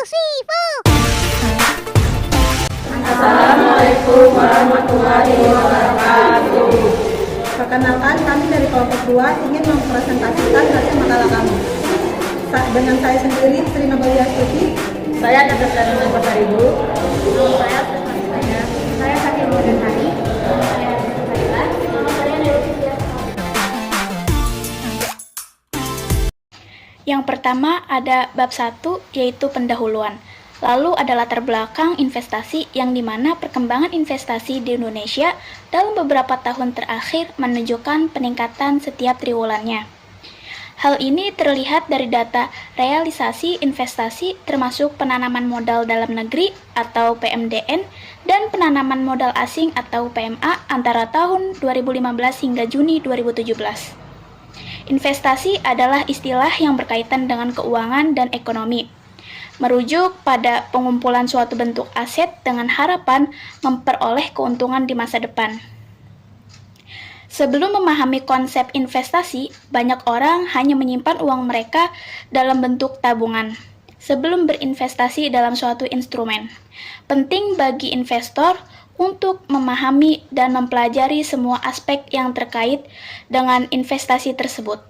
Sifu. Assalamualaikum warahmatullahi wabarakatuh. Perkenalkan, kami dari kelompok 2 ingin mempresentasikan hasil makalah kami. Dengan saya sendiri, Sri Nabalia Stuti. Saya Dr. Darmawan Pasaribu. Saya Sakit Mudahari. Yang pertama ada bab 1, yaitu pendahuluan. Lalu ada latar belakang investasi, yang dimana perkembangan investasi di Indonesia dalam beberapa tahun terakhir menunjukkan peningkatan setiap triwulannya. Hal ini terlihat dari data realisasi investasi termasuk penanaman modal dalam negeri atau PMDN dan penanaman modal asing atau PMA antara tahun 2015 hingga Juni 2017. Investasi adalah istilah yang berkaitan dengan keuangan dan ekonomi, merujuk pada pengumpulan suatu bentuk aset dengan harapan memperoleh keuntungan di masa depan. Sebelum memahami konsep investasi, banyak orang hanya menyimpan uang mereka dalam bentuk tabungan sebelum berinvestasi dalam suatu instrumen. Penting bagi investor untuk memahami dan mempelajari semua aspek yang terkait dengan investasi tersebut.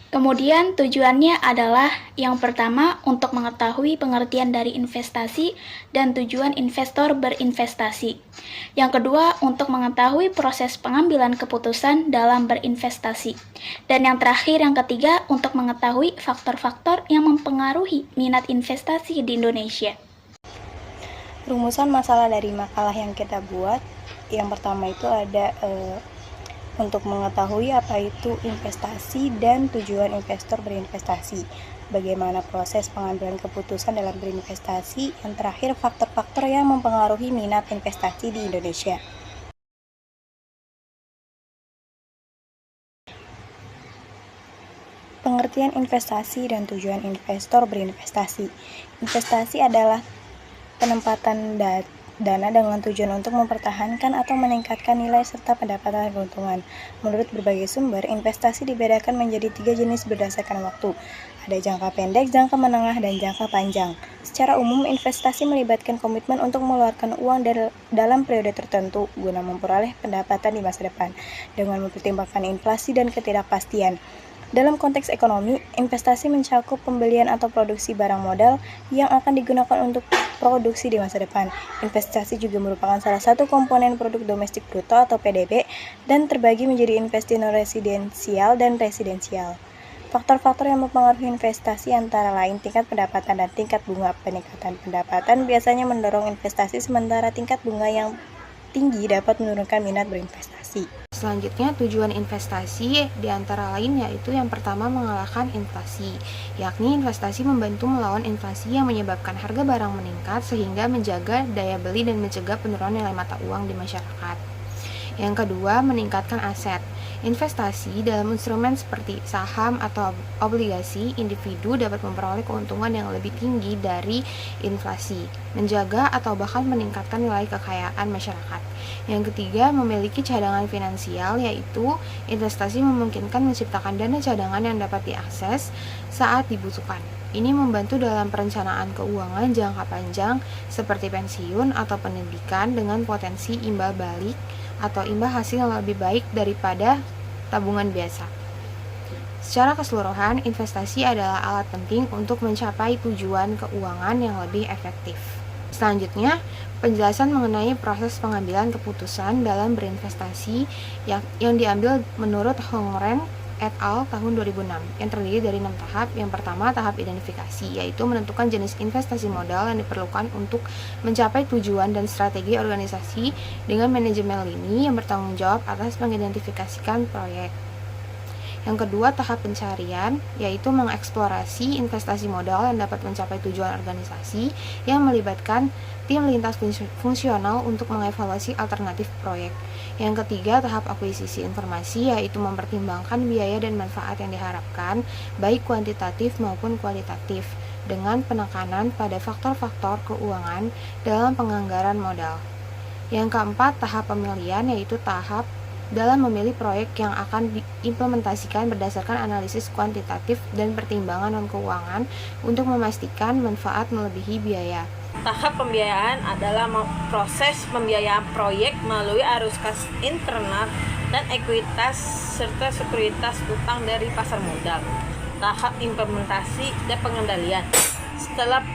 Kemudian tujuannya adalah yang pertama untuk mengetahui pengertian dari investasi dan tujuan investor berinvestasi. Yang kedua untuk mengetahui proses pengambilan keputusan dalam berinvestasi. Dan yang terakhir yang ketiga untuk mengetahui faktor-faktor yang mempengaruhi minat investasi di Indonesia. Rumusan masalah dari makalah yang kita buat, yang pertama itu ada untuk mengetahui apa itu investasi dan tujuan investor berinvestasi, bagaimana proses pengambilan keputusan dalam berinvestasi, yang terakhir faktor-faktor yang mempengaruhi minat investasi di Indonesia. Pengertian investasi dan tujuan investor berinvestasi. Investasi adalah penempatan dana dengan tujuan untuk mempertahankan atau meningkatkan nilai serta pendapatan dan keuntungan. Menurut berbagai sumber, investasi dibedakan menjadi 3 jenis berdasarkan waktu. Ada jangka pendek, jangka menengah, dan jangka panjang. Secara umum, investasi melibatkan komitmen untuk mengeluarkan uang dalam periode tertentu guna memperoleh pendapatan di masa depan dengan mempertimbangkan inflasi dan ketidakpastian. Dalam konteks ekonomi, investasi mencakup pembelian atau produksi barang modal yang akan digunakan untuk produksi di masa depan. Investasi juga merupakan salah satu komponen produk domestik bruto atau PDB dan terbagi menjadi investasi non-residensial dan residensial. Faktor-faktor yang mempengaruhi investasi antara lain tingkat pendapatan dan tingkat bunga. Peningkatan pendapatan biasanya mendorong investasi, sementara tingkat bunga yang tinggi dapat menurunkan minat berinvestasi. Selanjutnya, tujuan investasi di antara lain yaitu yang pertama mengalahkan inflasi, yakni investasi membantu melawan inflasi yang menyebabkan harga barang meningkat sehingga menjaga daya beli dan mencegah penurunan nilai mata uang di masyarakat. Yang kedua, meningkatkan aset. Investasi dalam instrumen seperti saham atau obligasi individu dapat memperoleh keuntungan yang lebih tinggi dari inflasi, menjaga atau bahkan meningkatkan nilai kekayaan masyarakat. Yang ketiga, memiliki cadangan finansial, yaitu investasi memungkinkan menciptakan dana cadangan yang dapat diakses saat dibutuhkan. Ini membantu dalam perencanaan keuangan jangka panjang seperti pensiun atau pendidikan dengan potensi imbal balik atau imbal hasil yang lebih baik daripada tabungan biasa. Secara keseluruhan, investasi adalah alat penting untuk mencapai tujuan keuangan yang lebih efektif. Selanjutnya, penjelasan mengenai proses pengambilan keputusan dalam berinvestasi yang diambil menurut Hongren et al. Tahun 2006 yang terdiri dari 6 tahap. Yang pertama, tahap identifikasi, yaitu menentukan jenis investasi modal yang diperlukan untuk mencapai tujuan dan strategi organisasi dengan manajemen lini yang bertanggung jawab atas mengidentifikasikan proyek. Yang kedua, tahap pencarian, yaitu mengeksplorasi investasi modal yang dapat mencapai tujuan organisasi yang melibatkan tim lintas fungsional untuk mengevaluasi alternatif proyek. Yang ketiga, tahap akuisisi informasi, yaitu mempertimbangkan biaya dan manfaat yang diharapkan, baik kuantitatif maupun kualitatif, dengan penekanan pada faktor-faktor keuangan dalam penganggaran modal. Yang keempat, tahap pemilihan, yaitu tahap dalam memilih proyek yang akan diimplementasikan berdasarkan analisis kuantitatif dan pertimbangan non-keuangan untuk memastikan manfaat melebihi biaya. Tahap pembiayaan adalah proses pembiayaan proyek melalui arus kas internal dan ekuitas serta sekuritas utang dari pasar modal. Tahap implementasi dan pengendalian. Setelah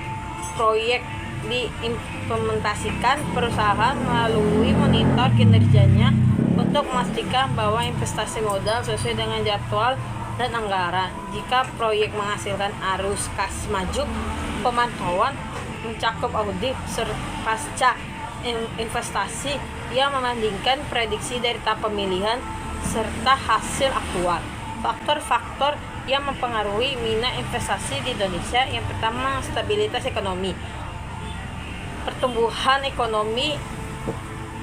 proyek diimplementasikan, perusahaan melalui monitor kinerjanya untuk memastikan bahwa investasi modal sesuai dengan jadwal dan anggaran. Jika proyek menghasilkan arus kas maju, pemantauan mencakup audit pasca investasi yang membandingkan prediksi dari tahap pemilihan serta hasil aktual. Faktor-faktor yang mempengaruhi minat investasi di Indonesia: yang pertama, stabilitas ekonomi. Pertumbuhan ekonomi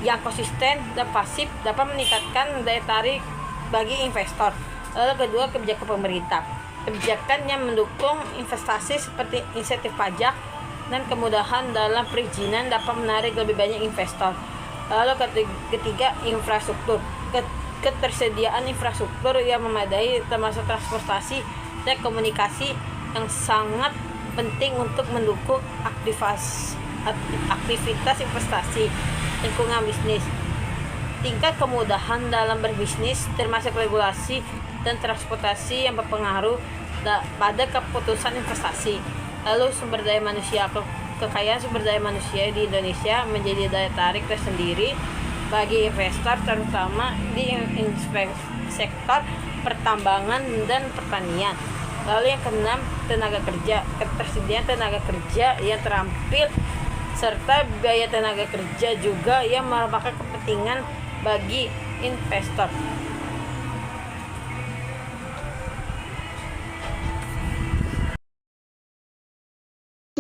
yang konsisten dan pasif dapat meningkatkan daya tarik bagi investor. Lalu kedua, kebijakan pemerintah. Kebijakan yang mendukung investasi seperti insentif pajak dan kemudahan dalam perizinan dapat menarik lebih banyak investor. Lalu ketiga, infrastruktur. Ketersediaan infrastruktur yang memadai termasuk transportasi dan komunikasi yang sangat penting untuk mendukung aktivitas investasi lingkungan bisnis. Tingkat kemudahan dalam berbisnis termasuk regulasi dan transportasi yang berpengaruh pada keputusan investasi. Lalu sumber daya manusia. Kekayaan sumber daya manusia di Indonesia menjadi daya tarik tersendiri bagi investor, terutama di sektor pertambangan dan pertanian. Lalu yang keenam, tenaga kerja. Ketersediaan tenaga kerja yang terampil serta biaya tenaga kerja juga yang merupakan kepentingan bagi investor.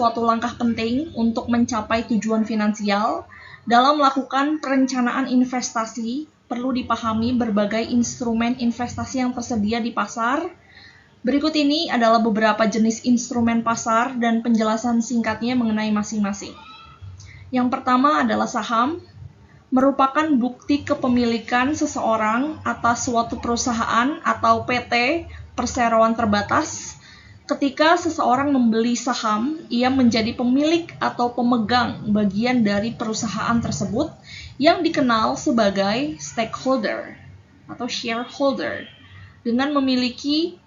Suatu langkah penting untuk mencapai tujuan finansial. Dalam melakukan perencanaan investasi, perlu dipahami berbagai instrumen investasi yang tersedia di pasar. Berikut ini adalah beberapa jenis instrumen pasar dan penjelasan singkatnya mengenai masing-masing. Yang pertama adalah saham, merupakan bukti kepemilikan seseorang atas suatu perusahaan atau PT perseroan terbatas. Ketika seseorang membeli saham, ia menjadi pemilik atau pemegang bagian dari perusahaan tersebut yang dikenal sebagai stakeholder atau shareholder. Dengan memiliki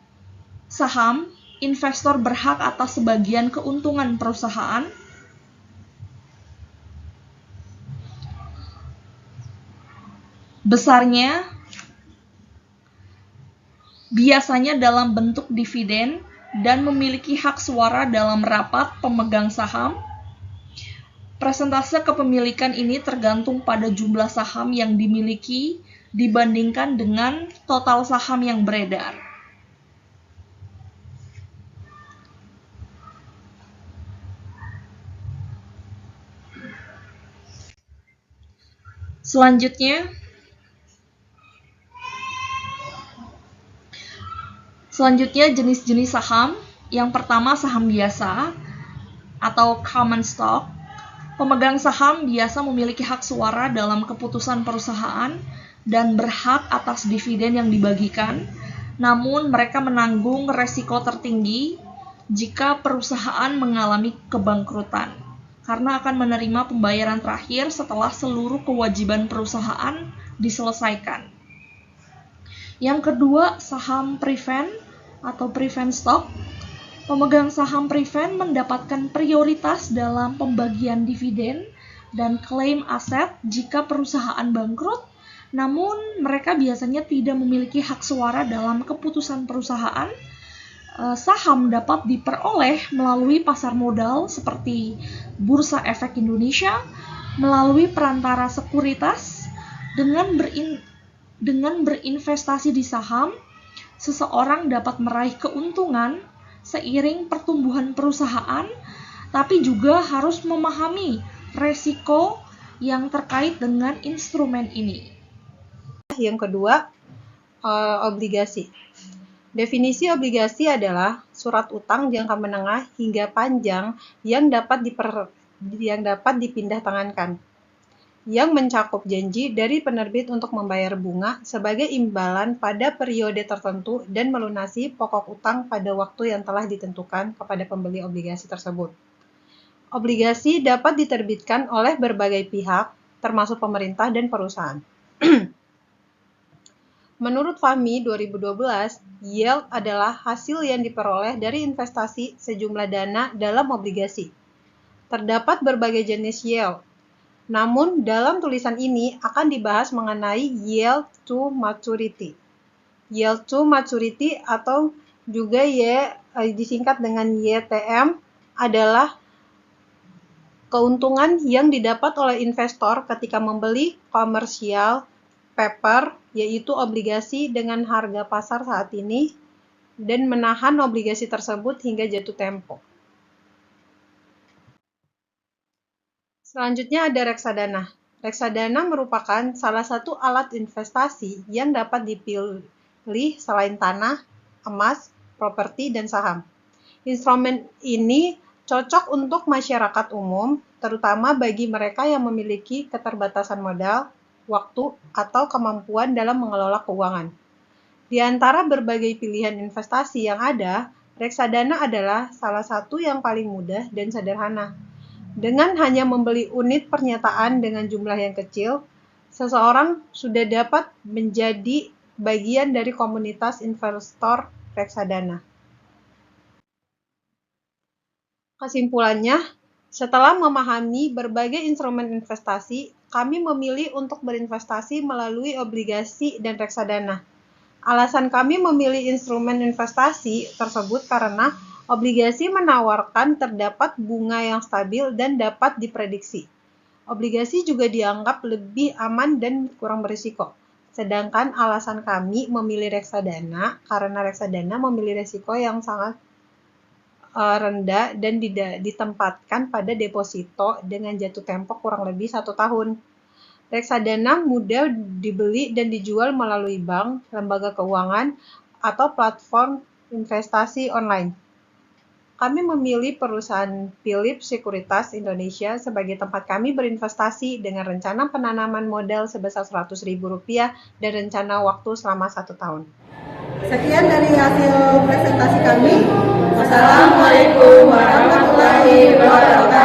saham, investor berhak atas sebagian keuntungan perusahaan. Besarnya biasanya dalam bentuk dividen dan memiliki hak suara dalam rapat pemegang saham. Persentase kepemilikan ini tergantung pada jumlah saham yang dimiliki dibandingkan dengan total saham yang beredar. Selanjutnya jenis-jenis saham. Yang pertama, saham biasa atau common stock. Pemegang saham biasa memiliki hak suara dalam keputusan perusahaan dan berhak atas dividen yang dibagikan. Namun mereka menanggung resiko tertinggi jika perusahaan mengalami kebangkrutan, karena akan menerima pembayaran terakhir setelah seluruh kewajiban perusahaan diselesaikan. Yang kedua, saham preferred atau preferred stock. Pemegang saham preferred mendapatkan prioritas dalam pembagian dividen dan klaim aset jika perusahaan bangkrut, namun mereka biasanya tidak memiliki hak suara dalam keputusan perusahaan. Saham dapat diperoleh melalui pasar modal seperti Bursa Efek Indonesia, melalui perantara sekuritas. Dengan berinvestasi di saham, seseorang dapat meraih keuntungan seiring pertumbuhan perusahaan, tapi juga harus memahami resiko yang terkait dengan instrumen ini. Yang kedua, obligasi. Definisi obligasi adalah surat utang jangka menengah hingga panjang yang dapat dipindah tangankan. yang mencakup janji dari penerbit untuk membayar bunga sebagai imbalan pada periode tertentu dan melunasi pokok utang pada waktu yang telah ditentukan kepada pembeli obligasi tersebut. Obligasi dapat diterbitkan oleh berbagai pihak, termasuk pemerintah dan perusahaan. Menurut Fahmi 2012, yield adalah hasil yang diperoleh dari investasi sejumlah dana dalam obligasi. Terdapat berbagai jenis yield. Namun, dalam tulisan ini akan dibahas mengenai yield to maturity. Yield to maturity atau juga disingkat dengan YTM adalah keuntungan yang didapat oleh investor ketika membeli commercial paper, yaitu obligasi dengan harga pasar saat ini, dan menahan obligasi tersebut hingga jatuh tempo. Selanjutnya ada reksadana. Reksadana merupakan salah satu alat investasi yang dapat dipilih selain tanah, emas, properti, dan saham. Instrumen ini cocok untuk masyarakat umum, terutama bagi mereka yang memiliki keterbatasan modal, waktu, atau kemampuan dalam mengelola keuangan. Di antara berbagai pilihan investasi yang ada, reksadana adalah salah satu yang paling mudah dan sederhana. Dengan hanya membeli unit pernyataan dengan jumlah yang kecil, seseorang sudah dapat menjadi bagian dari komunitas investor reksadana. Kesimpulannya, setelah memahami berbagai instrumen investasi, kami memilih untuk berinvestasi melalui obligasi dan reksadana. Alasan kami memilih instrumen investasi tersebut karena obligasi menawarkan terdapat bunga yang stabil dan dapat diprediksi. Obligasi juga dianggap lebih aman dan kurang berisiko. Sedangkan alasan kami memilih reksadana karena reksadana memiliki risiko yang sangat rendah dan ditempatkan pada deposito dengan jatuh tempo kurang lebih 1 tahun. Reksadana mudah dibeli dan dijual melalui bank, lembaga keuangan, atau platform investasi online. Kami memilih perusahaan Philips Sekuritas Indonesia sebagai tempat kami berinvestasi dengan rencana penanaman modal sebesar Rp100.000 dan rencana waktu selama 1 tahun. Sekian dari hasil presentasi kami. Wassalamualaikum warahmatullahi wabarakatuh.